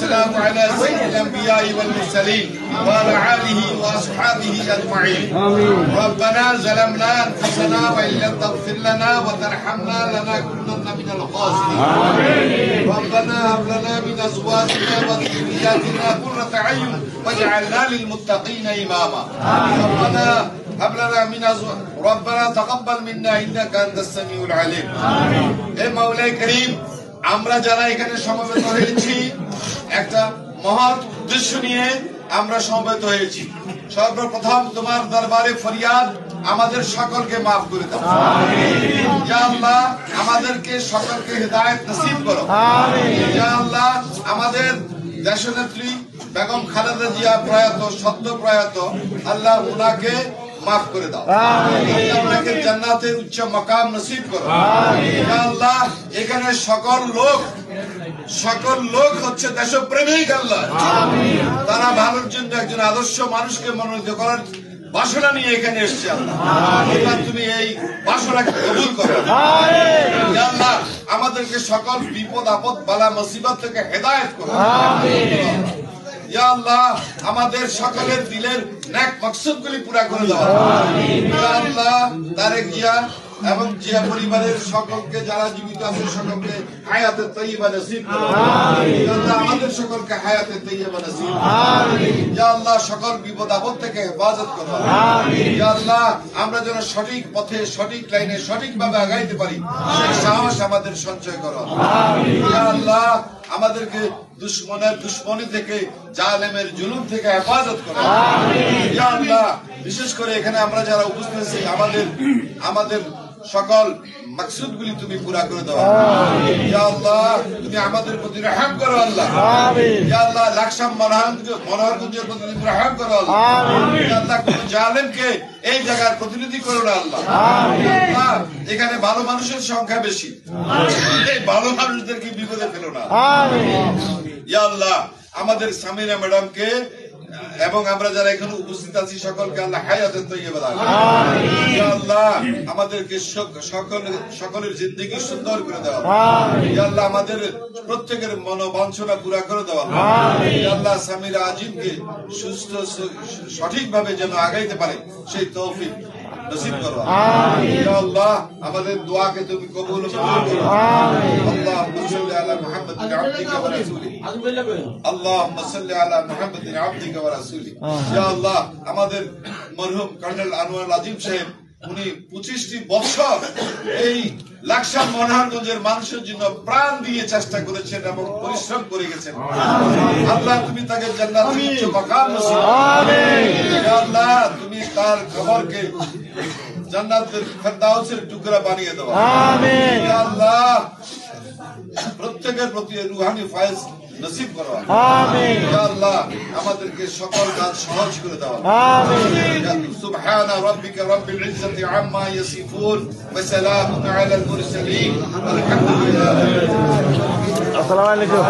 والسلام على سيد الأنبياء والمرسلين وعلى آله وأصحابه أجمعين. ربنا ظلمنا أنفسنا وإن لم تغفر لنا وترحمنا لنكونن من الخاسرين. ربنا هب لنا من أزواجنا وذرياتنا قرة أعين واجعلنا للمتقين إماما. ربنا هب لنا من ربنا تقبل منا إنك أنت السميع العليم. হে মাওলাই করিম, আমরা যারা এখানে সমবেত হয়েছি একটা মহৎ উদ্দেশ্য নিয়ে আমরা সমবেত হয়েছি। সর্বপ্রথম তোমার দরবারে ফরিয়াদ, আমাদের সকলকে মাফ করে দাও। ইয়া আল্লাহ, আমাদেরকে সকলকে হিদায়াত নসিব করো। ইয়া আল্লাহ, আমাদের দেশনেত্রী বেগম খালেদা জিয়া প্রয়াত, সদ্য প্রয়াত, আল্লাহ উনাকে মাফ করে দাও। আল্লাহ উনাকে জান্নাতের উচ্চ মাকাম নসিব করো। ইয়া আল্লাহ, এখানে সকল লোক হচ্ছে দেশপ্রেমিক। আল্লাহ তারা ভালোর জন্য একজন আদর্শ মানুষকে মনোনীত করার বাসনা নিয়ে এখানে এসছে। আল্লাহ তুমি এই বাসনাকে কবুল করো। ইয়া আল্লাহ, আমাদেরকে সকল বিপদ আপদ বালা মুসিবত থেকে হেদায়েত করো। ইয়া আল্লাহ, আমাদের সকলের দিলের নেক মাকসুদগুলি পুরা করে দাও। ইয়া আল্লাহ, তারেক জিয়া এবং জিয়া পরিবারের সকলকে, যারা জীবিত আছে সকলকে হায়াতে তৈয়বা নসিব করো। ইয়া আল্লাহ, আমাদের সকলকে হায়াতে তৈয়বা নসিব করো। ইয়া আল্লাহ, সকল বিপদ আপদ থেকে হেফাজত করো। ইয়া আল্লাহ, আমরা যেন সঠিক পথে, সঠিক লাইনে, সঠিকভাবে আগাইতে পারি, সেই সাহস আমাদের সঞ্চয় করো। ইয়া আল্লাহ, আমাদেরকে দুশ্মনের দুশ্মনী থেকে, জালেমের জুলুম থেকে হেফাজত করো। ইয়া আল্লাহ, বিশেষ করে এখানে আমরা যারা উপস্থিত আছি, আমাদের সকল মাকসুদ গুলি তুমি পুরা করে দাও। ইয়া আল্লাহ, তুমি আমাদের প্রতি রহম করো। আল্লাহ ইয়া আল্লাহ, লাকসাম মনোহরগঞ্জের প্রতি তুমি রহম করো। আল্লাহ ইয়া আল্লাহ, কোন জালেমকে এই জায়গার প্রতিনিধি করো না। আল্লাহ এখানে ভালো মানুষের সংখ্যা বেশি, এই ভালো মানুষদেরকে বিপদে ফেলো না। ইয়া আল্লাহ, আমাদের সামিনা ম্যাডামকে এবং আমরা যারা এখানে উপস্থিত আছি সকলকে আল্লাহ হায়াতে তৈয়বা দাও। ইয়া আল্লাহ, আমাদেরকে সকলের জিন্দেগি সুন্দর করে দাও। ইয়া আল্লাহ, আমাদের প্রত্যেকের মনোবাঞ্ছনা পুরা করে দাও। ইয়া আল্লাহ, সামিরা আজিমকে সুস্থ সঠিকভাবে যেন আগাইতে পারে সেই তৌফিক নসিব করো। ইয়া আল্লাহ, আমাদের দোয়াকে তুমি কবুল করো। আল্লাহুম্মা সাল্লি আলা মুহাম্মাদিন আবদিকা ওয়া রাসূলিহি। আল্লাহুম্মা সাল্লি আলা মুহাম্মাদিন আবদিকা ওয়া রাসূলিহি। ইয়া আল্লাহ, আমাদের মরহুম কর্নেল আনোয়ার আজিম সাহেব, উনি 25টি বছর এই লাকসাম মনোহরগঞ্জের মানুষের জন্য প্রাণ দিয়ে চেষ্টা করেছেন এবং পরিশ্রম করে গেছেন। আল্লাহ তুমি তাকে জান্নাতের উচ্চ মাকাম নসিব করো। ইয়া আল্লাহ, তুমি তার কবরকে জান্নাতের ফেরদাউসের টুকরা বানিয়ে দাও। ইয়া আল্লাহ, প্রত্যেকের প্রতি রুহানি ফায়েজ নসিব করো। ইয়া আল্লাহ, আমাদেরকে সকল কাজ সহজ করে দাও। সুবহানা রাব্বিকা রাব্বিল ইজ্জাতি আম্মা ইয়াসিফুন ওয়া সালামুন আলাল মুরসালিন। আলহামদুলিল্লাহ। আসসালামু আলাইকুম।